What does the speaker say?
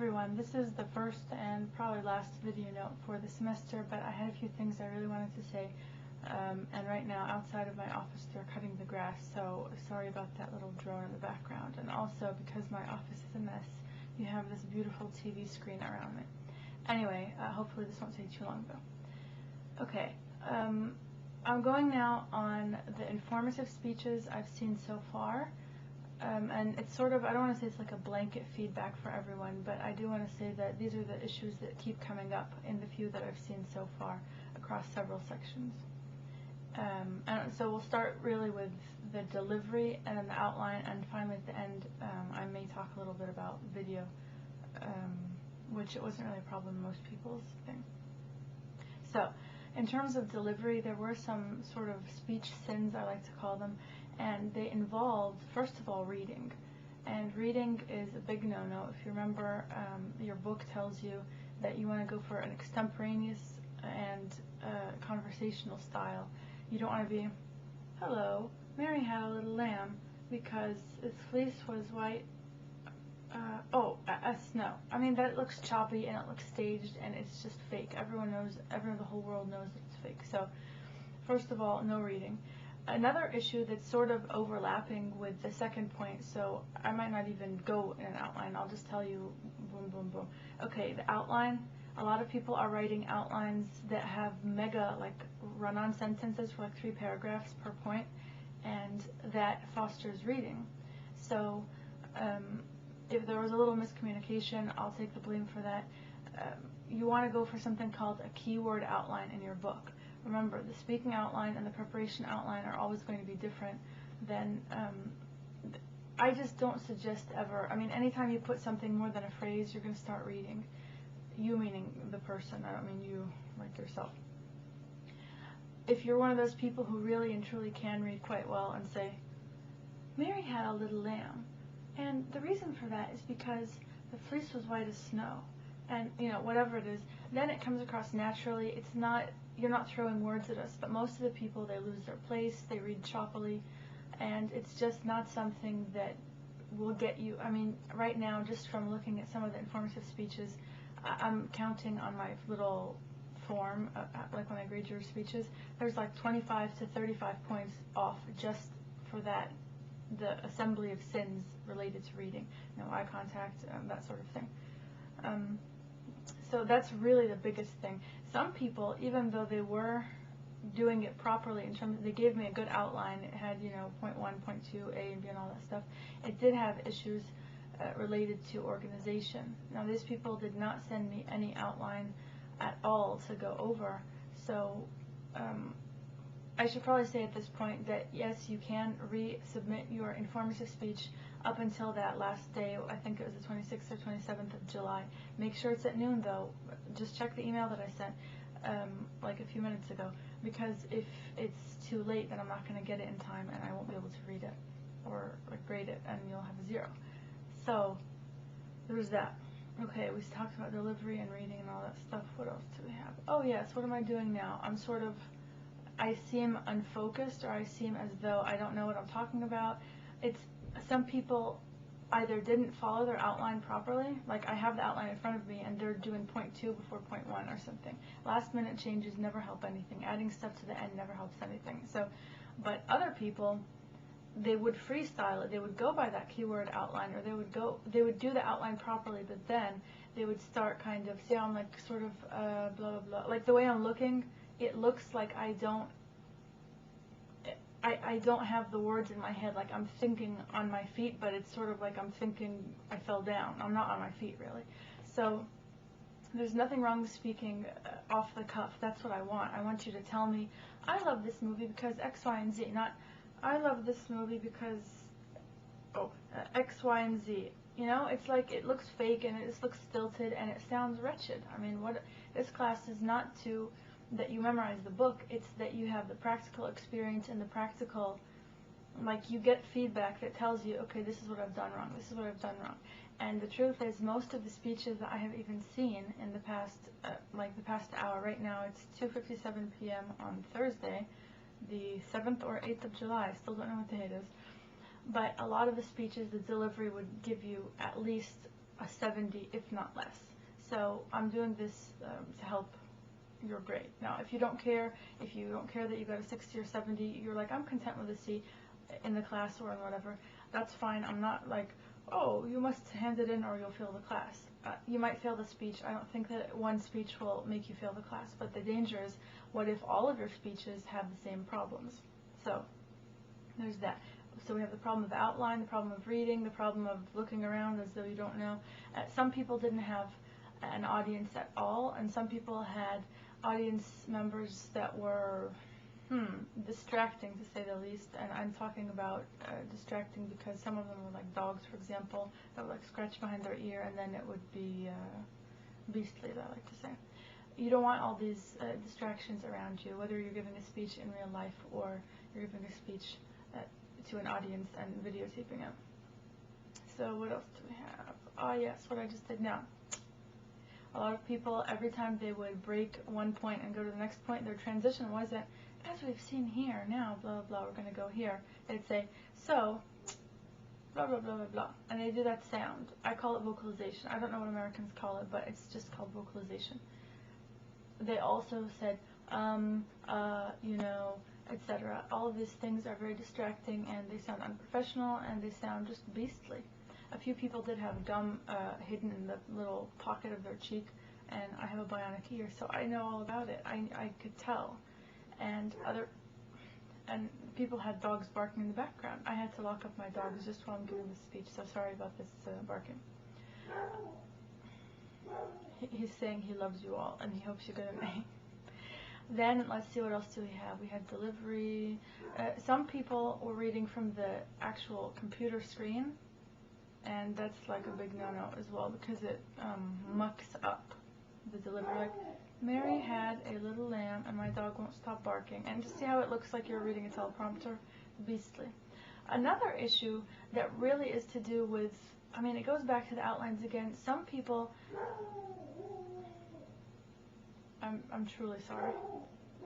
everyone, this is the first and probably last video note for the semester, but I had a few things I really wanted to say, and right now outside of my office they're cutting the grass, so sorry about that little drone in the background, and also because my office is a mess, you have this beautiful TV screen around me. Anyway, hopefully this won't take too long though. Okay, I'm going now on the informative speeches I've seen so far. And it's sort of, I don't want to say it's like a blanket feedback for everyone, but I do want to say that these are the issues that keep coming up in the few that I've seen so far across several sections. And so we'll start really with the delivery and then the outline, and finally at the end I may talk a little bit about video, which it wasn't really a problem in most people's thing. So in terms of delivery, there were some sort of speech sins, I like to call them, and they involved, first of all, reading. And reading is a big no-no. If you remember, your book tells you that you want to go for an extemporaneous and conversational style. You don't want to be, hello, Mary had a little lamb because its fleece was white. Snow. I mean, that looks choppy and it looks staged and it's just fake. Everyone knows, the whole world knows that it's fake. So, first of all, no reading. Another issue that's sort of overlapping with the second point, so I might not even go in an outline, I'll just tell you boom, boom, boom. Okay, the outline, a lot of people are writing outlines that have mega, like, run-on sentences for like 3 paragraphs per point, and that fosters reading. So, if there was a little miscommunication, I'll take the blame for that. You want to go for something called a keyword outline in your book. Remember, the speaking outline and the preparation outline are always going to be different than, I just don't suggest ever, I mean, anytime you put something more than a phrase, you're going to start reading. You meaning the person, I don't mean you like yourself. If you're one of those people who really and truly can read quite well and say, Mary had a little lamb, and the reason for that is because the fleece was white as snow, and, you know, whatever it is, then it comes across naturally. It's not, you're not throwing words at us, but most of the people, they lose their place, they read choppily, and it's just not something that will get you. I mean, right now, just from looking at some of the informative speeches, I'm counting on my little form, like when I grade your speeches, there's like 25 to 35 points off just for that, the assembly of sins related to reading, no eye contact, that sort of thing. So that's really the biggest thing. Some people, even though they were doing it properly in terms of, they gave me a good outline, it had, you know, point 1, point 2, A and B and all that stuff, it did have issues related to organization. Now these people did not send me any outline at all to go over, so I should probably say at this point that yes, you can resubmit your informative speech up until that last day. I think it was the 26th or 27th of July. Make sure it's at noon though. Just check the email that I sent like a few minutes ago, because if it's too late, then I'm not going to get it in time and I won't be able to read it or like grade it, and you'll have a 0. So there's that. Okay, we talked about delivery and reading and all that stuff. What else do we have? Oh yes, what am I doing now? I'm sort of, I seem unfocused, or I seem as though I don't know what I'm talking about. It's, some people either didn't follow their outline properly, like I have the outline in front of me and they're doing point 2 before point 1 or something. Last minute changes never help anything. Adding stuff to the end never helps anything. So, but other people, they would freestyle it. They would go by that keyword outline, or they would do the outline properly, but then they would start kind of, see how I'm like sort of blah blah blah, like the way I'm looking, it looks like I don't have the words in my head, like I'm thinking on my feet, but it's sort of like I'm thinking I fell down. I'm not on my feet really. So there's nothing wrong with speaking off the cuff. That's what I want. I want you to tell me, I love this movie because X, Y, and Z, not I love this movie because X, Y, and Z. You know, it's like it looks fake and it just looks stilted and it sounds wretched. I mean, what this class is not to that you memorize the book, it's that you have the practical experience and the practical, like you get feedback that tells you, okay, this is what I've done wrong, this is what I've done wrong. And the truth is, most of the speeches that I have even seen in the past, like the past hour, right now it's 2:57 p.m. on Thursday, the 7th or 8th of July, I still don't know what day it is, but a lot of the speeches, the delivery would give you at least a 70, if not less. So I'm doing this to help your grade. Now, if you don't care that you got a 60 or 70, you're like, I'm content with a C in the class or in whatever, that's fine. I'm not like, oh, you must hand it in or you'll fail the class. You might fail the speech. I don't think that one speech will make you fail the class, but the danger is, what if all of your speeches have the same problems? So there's that. So we have the problem of outline, the problem of reading, the problem of looking around as though you don't know. Some people didn't have an audience at all, and some people had audience members that were distracting, to say the least. And I'm talking about distracting because some of them were like dogs, for example, that would like scratch behind their ear, and then it would be beastly, as I like to say. You don't want all these distractions around you, whether you're giving a speech in real life or you're giving a speech to an audience and videotaping it. So what else do we have? Oh yes, what I just did now. A lot of people, every time they would break one point and go to the next point, their transition wasn't, as we've seen here, now, blah, blah, blah, we're going to go here. They'd say, so, blah, blah, blah, blah, blah. And they do that sound. I call it vocalization. I don't know what Americans call it, but it's just called vocalization. They also said, you know, etc. All of these things are very distracting, and they sound unprofessional, and they sound just beastly. A few people did have gum hidden in the little pocket of their cheek, and I have a bionic ear, so I know all about it. I could tell. And people had dogs barking in the background. I had to lock up my dogs just while I'm giving the speech, so sorry about this barking. He's saying he loves you all, and he hopes you get an A. Then, let's see, what else do we have? We had delivery. Some people were reading from the actual computer screen, and that's like a big no-no as well, because it mucks up the delivery. Like, Mary had a little lamb, and my dog won't stop barking. And just see how it looks like you're reading a teleprompter? Beastly. Another issue that really is to do with, I mean, it goes back to the outlines again. Some people, I'm truly sorry.